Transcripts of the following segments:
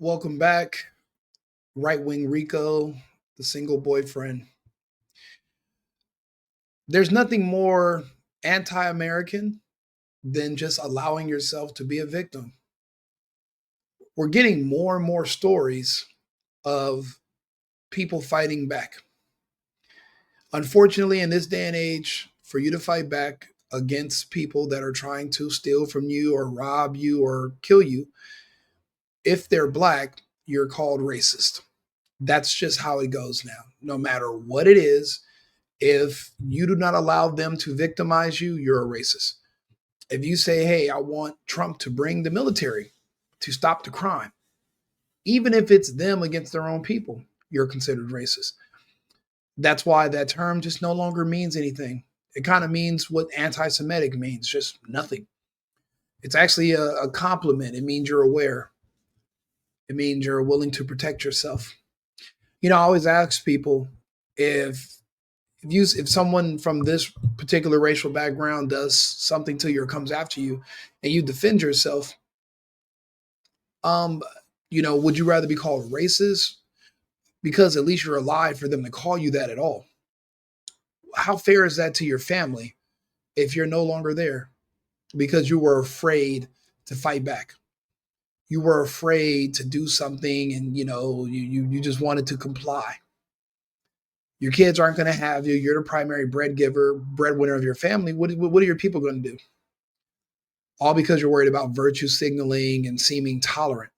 Welcome back, right wing Rico, the single boyfriend. There's nothing more anti American than just allowing yourself to be a victim. We're getting more and more stories of people fighting back. Unfortunately, in this day and age, for you to fight back against people that are trying to steal from you or rob you or kill you, if they're black, you're called racist. That's just how it goes now. No matter what it is, if you do not allow them to victimize you, you're a racist. If you say, hey, I want Trump to bring the military to stop the crime, even if it's them against their own people, you're considered racist. That's why that term just no longer means anything. It kind of means what anti Semitic means, just nothing. It's actually a compliment. It means you're aware, it means you're willing to protect yourself. I always ask people if if someone from this particular racial background does something to you or comes after you and you defend yourself, um would you rather be called racist because at least you're alive for them to call you that at all? How fair is that to your family if you're no longer there because you were afraid to fight back? You were afraid to do something, and you just wanted to comply. Your kids aren't going to have you. You're the primary breadwinner of your family. What are your people going to do? All because you're worried about virtue signaling and seeming tolerant.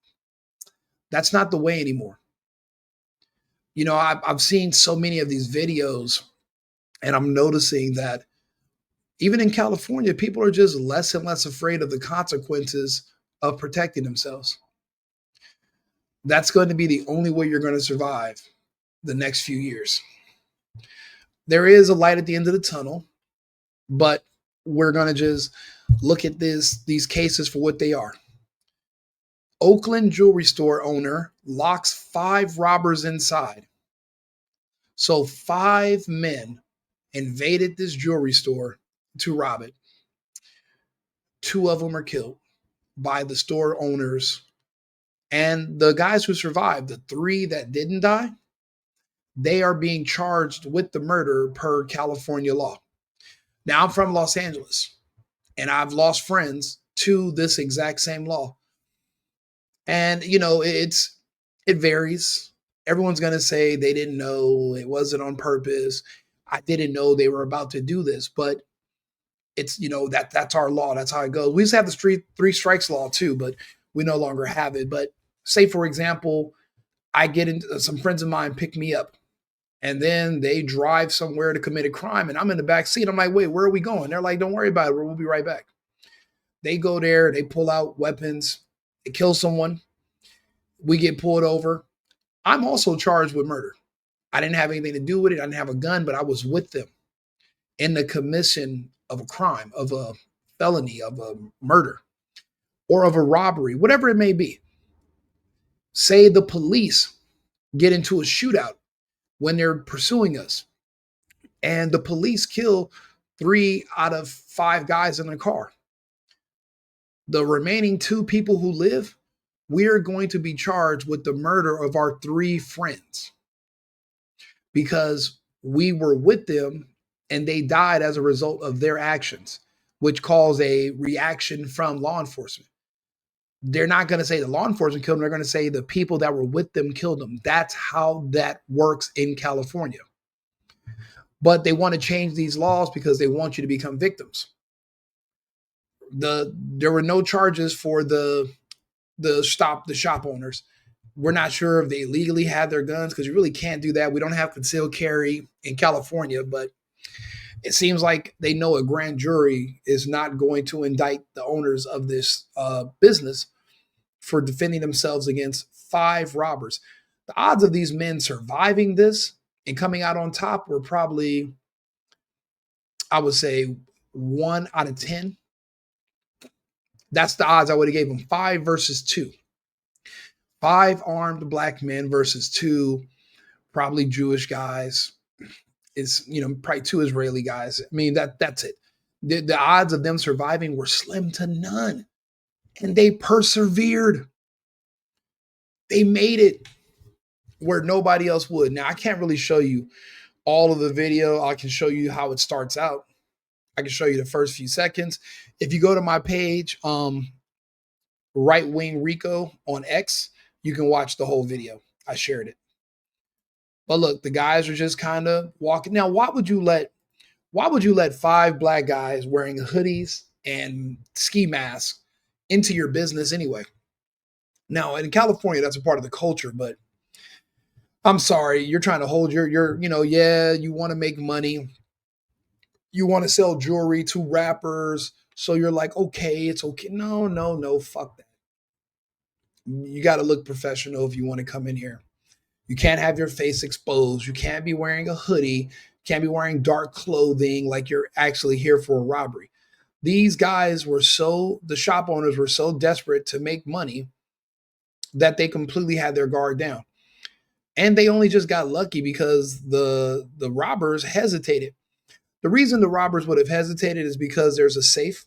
That's not the way anymore. I've seen so many of these videos, and I'm noticing that even in California, people are just less and less afraid of the consequences of protecting themselves. That's going to be the only way you're going to survive the next few years. There is a light at the end of the tunnel, but we're going to just look at these cases for what they are. Oakland jewelry store owner locks 5 robbers inside. So 5 men invaded this jewelry store to rob it. 2 of them are killed by the store owners. And the guys who survived, the 3 that didn't die, they are being charged with the murder per California law. Now, I'm from Los Angeles, and I've lost friends to this exact same law. And it varies. Everyone's going to say they didn't know, it wasn't on purpose. I didn't know they were about to do this, but it's that's our law. That's how it goes. We used to have the three strikes law too, but we no longer have it. But say for example, I get into some friends of mine pick me up, and then they drive somewhere to commit a crime, and I'm in the back seat. I'm like, wait, where are we going? They're like, don't worry about it. We'll be right back. They go there. They pull out weapons. They kill someone. We get pulled over. I'm also charged with murder. I didn't have anything to do with it. I didn't have a gun, but I was with them in the commission of a crime, of a felony, of a murder, or of a robbery, whatever it may be. Say the police get into a shootout when they're pursuing us, and the police kill 3 out of 5 guys in the car. The remaining 2 people who live, we're going to be charged with the murder of our 3 friends because we were with them and they died as a result of their actions, which caused a reaction from law enforcement. They're not going to say the law enforcement killed them. They're going to say the people that were with them killed them. That's how that works in California. But they want to change these laws because they want you to become victims. There were no charges for the shop owners. We're not sure if they legally had their guns because you really can't do that. We don't have concealed carry in California, but it seems like they know a grand jury is not going to indict the owners of this business for defending themselves against 5 robbers. The odds of these men surviving this and coming out on top were probably, I would say, 1 out of 10. That's the odds I would have gave them. 5 versus 2. 5 armed black men versus 2 probably Jewish guys. It's probably 2 Israeli guys. I mean that's it. The odds of them surviving were slim to none, and they persevered. They made it where nobody else would. Now I can't really show you all of the video. I can show you how it starts out. I can show you the first few seconds. If you go to my page, Right Wing Rico on X, you can watch the whole video. I shared it. But look, the guys are just kind of walking. Now, why would you let five black guys wearing hoodies and ski masks into your business anyway? Now, in California, that's a part of the culture, but I'm sorry, you're trying to hold yeah, you want to make money. You want to sell jewelry to rappers. So you're like, okay, it's okay. No, no, no, fuck that. You got to look professional if you want to come in here. You can't have your face exposed. You can't be wearing a hoodie. You can't be wearing dark clothing like you're actually here for a robbery. These guys the shop owners were so desperate to make money that they completely had their guard down. And they only just got lucky because the robbers hesitated. The reason the robbers would have hesitated is because there's a safe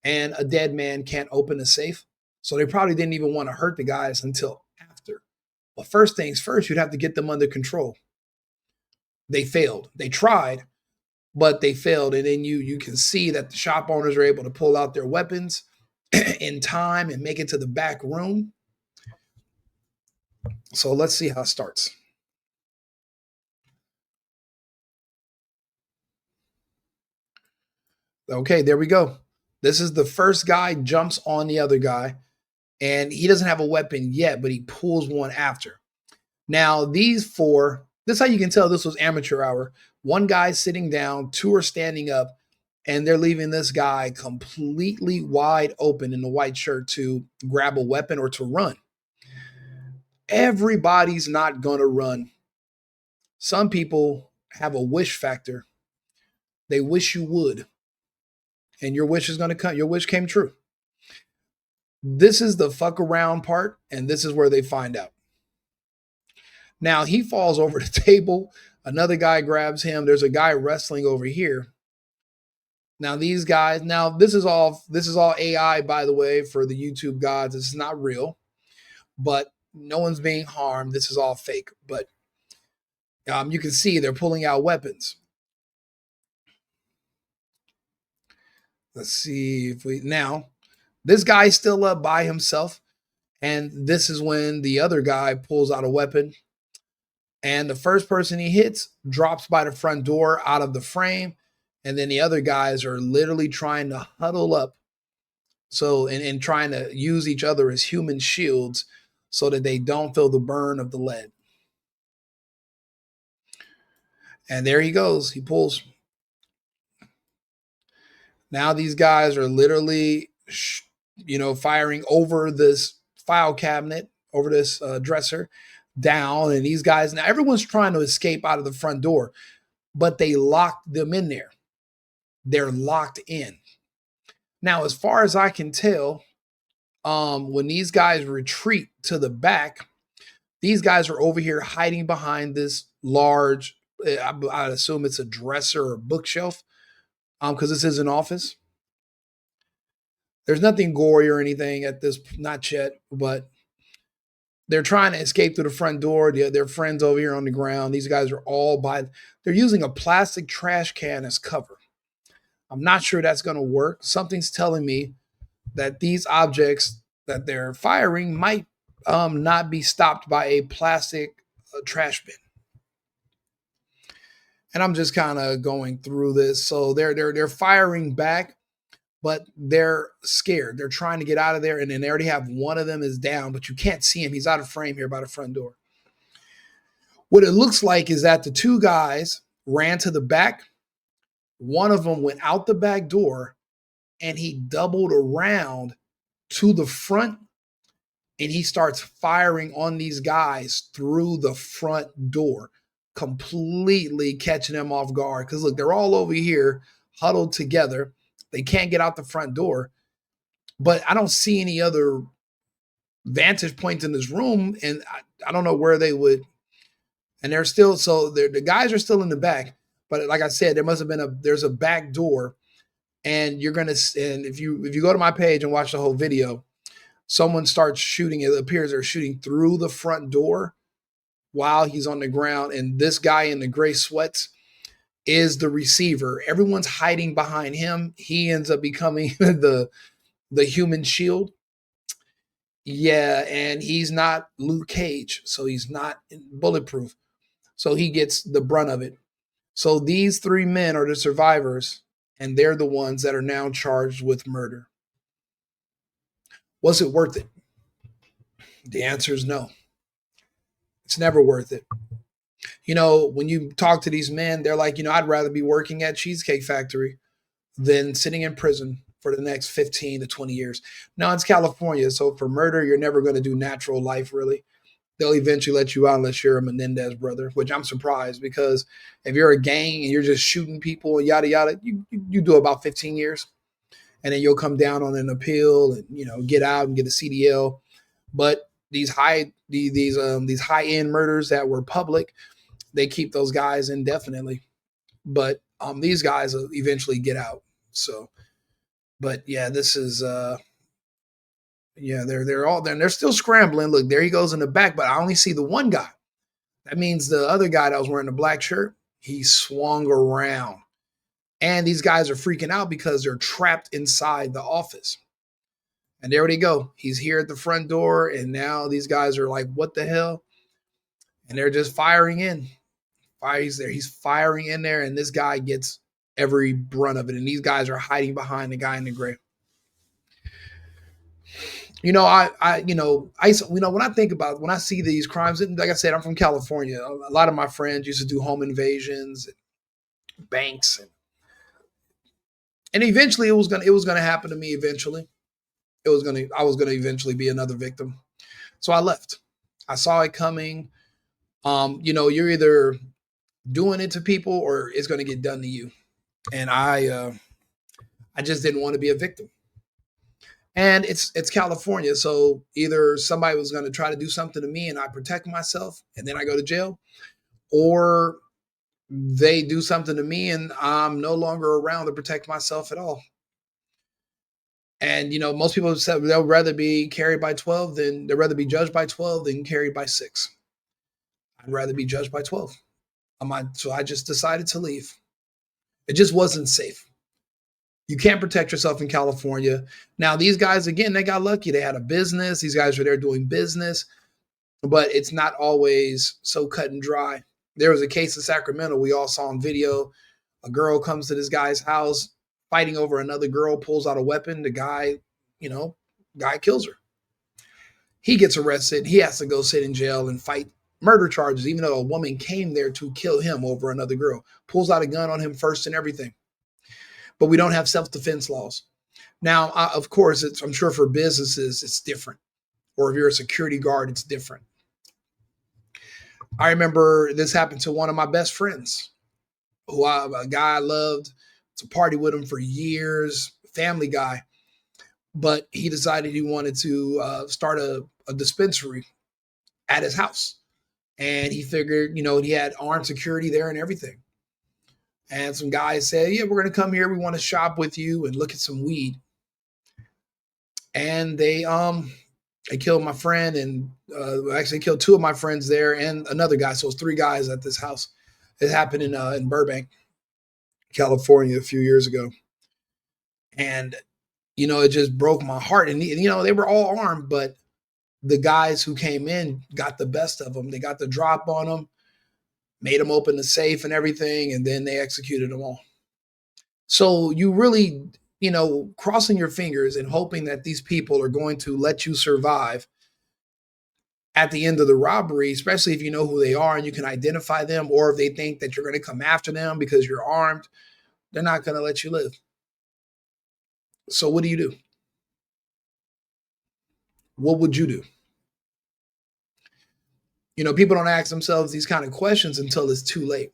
and a dead man can't open a safe. So they probably didn't even want to hurt the guys until after. But first things first, you'd have to get them under control. They failed. They tried, but they failed. And then you can see that the shop owners are able to pull out their weapons in time and make it to the back room. So let's see how it starts. Okay, there we go. This is the first guy jumps on the other guy, and he doesn't have a weapon yet, but he pulls one after. Now, these four, this is how you can tell this was amateur hour. One guy's sitting down, two are standing up, and they're leaving this guy completely wide open in the white shirt to grab a weapon or to run. Everybody's not going to run. Some people have a wish factor. They wish you would. And your wish is going to come. Your wish came true. This is the fuck around part, and this is where they find out. Now he falls over the table. Another guy grabs him. There's a guy wrestling over here. Now these guys, this is all AI, by the way, for the YouTube gods. This is not real, but no one's being harmed. This is all fake. But you can see they're pulling out weapons. Let's see if this guy's still up by himself. And this is when the other guy pulls out a weapon. And the first person he hits drops by the front door out of the frame. And then the other guys are literally trying to huddle up. So, and trying to use each other as human shields so that they don't feel the burn of the lead. And there he goes. He pulls. Now these guys are literally, firing over this file cabinet, over this dresser down. And these guys, now everyone's trying to escape out of the front door, but they locked them in there. They're locked in. Now, as far as I can tell, when these guys retreat to the back, these guys are over here hiding behind this large, I'd assume it's a dresser or bookshelf, because this is an office. There's nothing gory or anything at this, not yet, but they're trying to escape through the front door. Their friends over here on the ground. These guys are they're using a plastic trash can as cover. I'm not sure that's going to work. Something's telling me that these objects that they're firing might not be stopped by a plastic trash bin. And I'm just kind of going through this. So they're firing back, but they're scared. They're trying to get out of there, and then they already have one of them is down, but you can't see him. He's out of frame here by the front door. What it looks like is that the two guys ran to the back. One of them went out the back door, and he doubled around to the front, and he starts firing on these guys through the front door, completely catching them off guard. Because look, they're all over here huddled together. They can't get out the front door, but I don't see any other vantage points in this room, and I don't know where they would. And they're still, the guys are still in the back, but like I said, there's a back door, and and if you go to my page and watch the whole video, Someone starts shooting. It appears they're shooting through the front door while he's on the ground. And this guy in the gray sweats is the receiver. Everyone's hiding behind him. He ends up becoming the human shield. Yeah, and he's not Luke Cage, so he's not bulletproof. So he gets the brunt of it. So these three men are the survivors, and they're the ones that are now charged with murder. Was it worth it? The answer is no. It's never worth it. When you talk to these men, they're like, I'd rather be working at Cheesecake Factory than sitting in prison for the next 15 to 20 years. Now, it's California, so for murder, you're never going to do natural life, really. They'll eventually let you out unless you're a Menendez brother, which I'm surprised because if you're a gang and you're just shooting people and yada yada, you do about 15 years, and then you'll come down on an appeal and get out and get a CDL. But these high end murders that were public, they keep those guys indefinitely. But these guys will eventually get out. So, but yeah, this is yeah, they're still scrambling. Look, there he goes in the back, but I only see the one guy. That means the other guy that was wearing the black shirt, he swung around. And these guys are freaking out because they're trapped inside the office. And there they go. He's here at the front door, and now these guys are like, what the hell? And they're just firing in. He's there. He's firing in there, and this guy gets every brunt of it. And these guys are hiding behind the guy in the gray. When I think about when I see these crimes, like I said, I'm from California. A lot of my friends used to do home invasions, banks, and eventually it was gonna happen to me. Eventually, I was gonna eventually be another victim. So I left. I saw it coming. You're either doing it to people or it's gonna get done to you. And I just didn't want to be a victim. And it's California, so either somebody was going to try to do something to me and I protect myself and then I go to jail, or they do something to me and I'm no longer around to protect myself at all. And most people have said they'll rather be carried by 12 than they'd rather be judged by 12 than carried by 6. I'd rather be judged by 12. So I just decided to leave. It just wasn't safe. You can't protect yourself in California. Now, these guys, again, they got lucky. They had a business. These guys were there doing business, but it's not always so cut and dry. There was a case in Sacramento we all saw on video. A girl comes to this guy's house fighting over another girl, pulls out a weapon. The guy kills her. He gets arrested. He has to go sit in jail and fight murder charges, even though a woman came there to kill him over another girl. Pulls out a gun on him first and everything. But we don't have self-defense laws. Now, of course, I'm sure for businesses, it's different. Or if you're a security guard, it's different. I remember this happened to one of my best friends, a guy I loved, to party with him for years, family guy. But he decided he wanted to start a dispensary at his house. And he figured, he had armed security there and everything. And some guys said, yeah, we're going to come here. We want to shop with you and look at some weed. And they killed my friend and actually killed 2 of my friends there and another guy. So it's 3 guys at this house. It happened in Burbank, California a few years ago. And, it just broke my heart. And, they were all armed, but the guys who came in got the best of them. They got the drop on them. Made them open the safe and everything, and then they executed them all. So you really, crossing your fingers and hoping that these people are going to let you survive at the end of the robbery, especially if you know who they are and you can identify them, or if they think that you're going to come after them because you're armed, they're not going to let you live. So what do you do? What would you do? People don't ask themselves these kind of questions until it's too late.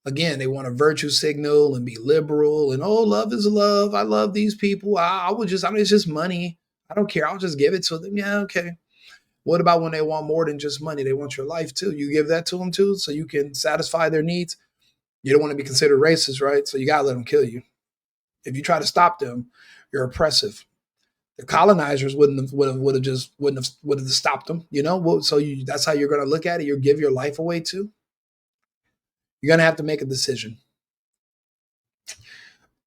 Again, they want a virtue signal and be liberal and, oh, love is love. I love these people. It's just money. I don't care. I'll just give it to them. Yeah, okay. What about when they want more than just money? They want your life too. You give that to them too so you can satisfy their needs. You don't want to be considered racist, right? So you got to let them kill you. If you try to stop them, you're oppressive. The colonizers wouldn't have stopped them. So that's how you're going to look at it. You give your life away too. You're going to have to make a decision.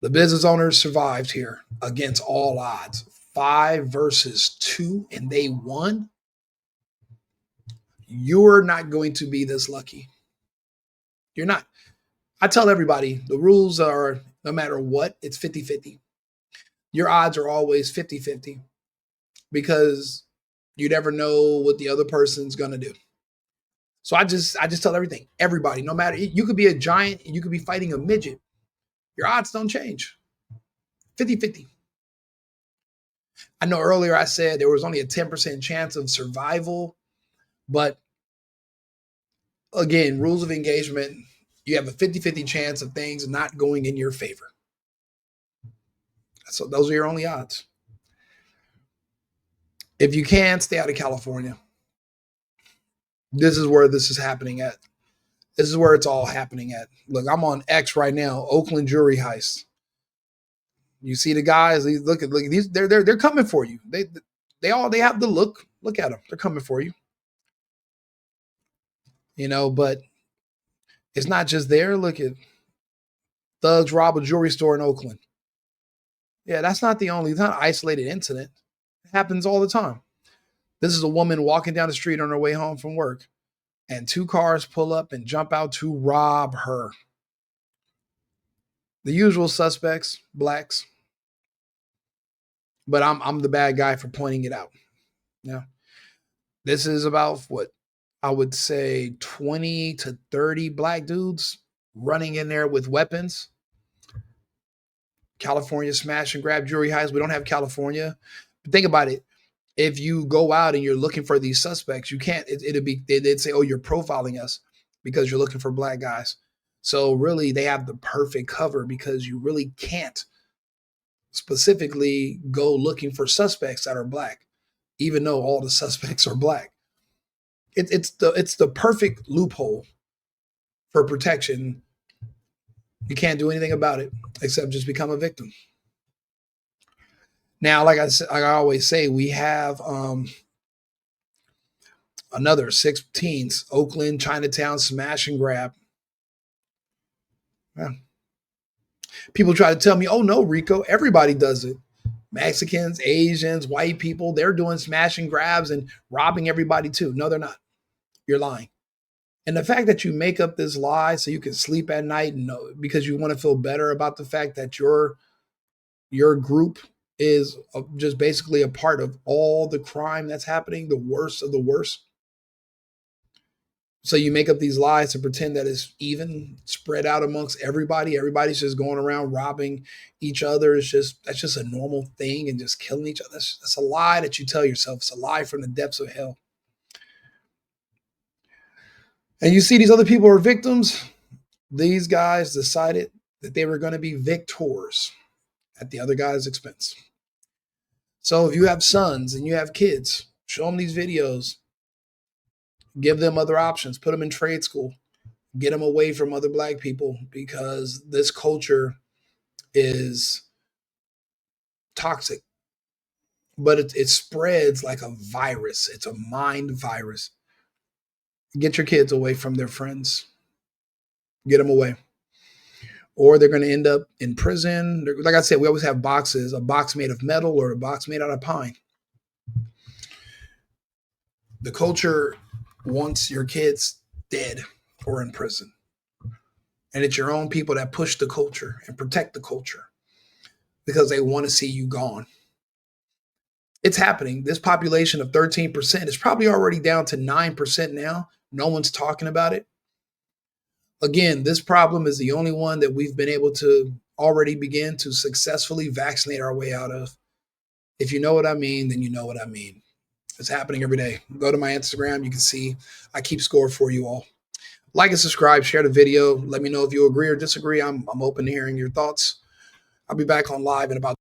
The business owners survived here against all odds. 5 versus 2, and they won. You're not going to be this lucky. You're not. I tell everybody the rules are no matter what, it's 50-50. Your odds are always 50-50 because you never know what the other person's going to do. So I just tell everybody, no matter, you could be a giant and you could be fighting a midget. Your odds don't change. 50-50. I know earlier I said there was only a 10% chance of survival, but again, rules of engagement, you have a 50-50 chance of things not going in your favor. So those are your only odds. If you can, stay out of California. This is where this is happening at. This is where it's all happening at. Look, I'm on X right now, Oakland jewelry heist. You see the guys, look at these, they're coming for you. They have the look. Look at them. They're coming for you. But it's not just there. Look at thugs rob a jewelry store in Oakland. Yeah, that's not the only, it's not an isolated incident. It happens all the time. This is a woman walking down the street on her way home from work, and 2 cars pull up and jump out to rob her. The usual suspects, blacks. But I'm the bad guy for pointing it out. Yeah. This is about what I would say 20 to 30 black dudes running in there with weapons. California smash and grab jewelry heists. We don't have California. But think about it. If you go out and you're looking for these suspects, you can't, they'd say, oh, you're profiling us because you're looking for black guys. So really they have the perfect cover because you really can't specifically go looking for suspects that are black, even though all the suspects are black. It's the perfect loophole for protection. You can't do anything about it except just become a victim. Now, like I always say, we have another 6 teens, Oakland, Chinatown, smash and grab. Yeah. People try to tell me, oh no, Rico, everybody does it. Mexicans, Asians, white people, they're doing smash and grabs and robbing everybody too. No, they're not. You're lying. And the fact that you make up this lie so you can sleep at night and know, because you want to feel better about the fact that your group is just basically a part of all the crime that's happening, the worst of the worst. So you make up these lies to pretend that it's even spread out amongst everybody. Everybody's just going around robbing each other. That's just a normal thing and just killing each other. That's a lie that you tell yourself. It's a lie from the depths of hell. And you see these other people are victims. These guys decided that they were going to be victors at the other guy's expense. So if you have sons and you have kids, show them these videos. Give them other options. Put them in trade school. Get them away from other black people because this culture is toxic. But it spreads like a virus. It's a mind virus. Get your kids away from their friends. Get them away. Or they're going to end up in prison. Like I said, we always have boxes, a box made of metal or a box made out of pine. The culture wants your kids dead or in prison. And it's your own people that push the culture and protect the culture because they want to see you gone. It's happening. This population of 13% is probably already down to 9% now. No one's talking about it. Again, this problem is the only one that we've been able to already begin to successfully vaccinate our way out of. If you know what I mean, then you know what I mean. It's happening every day. Go to my Instagram. You can see I keep score for you all. Like and subscribe. Share the video. Let me know if you agree or disagree. I'm open to hearing your thoughts. I'll be back on live in about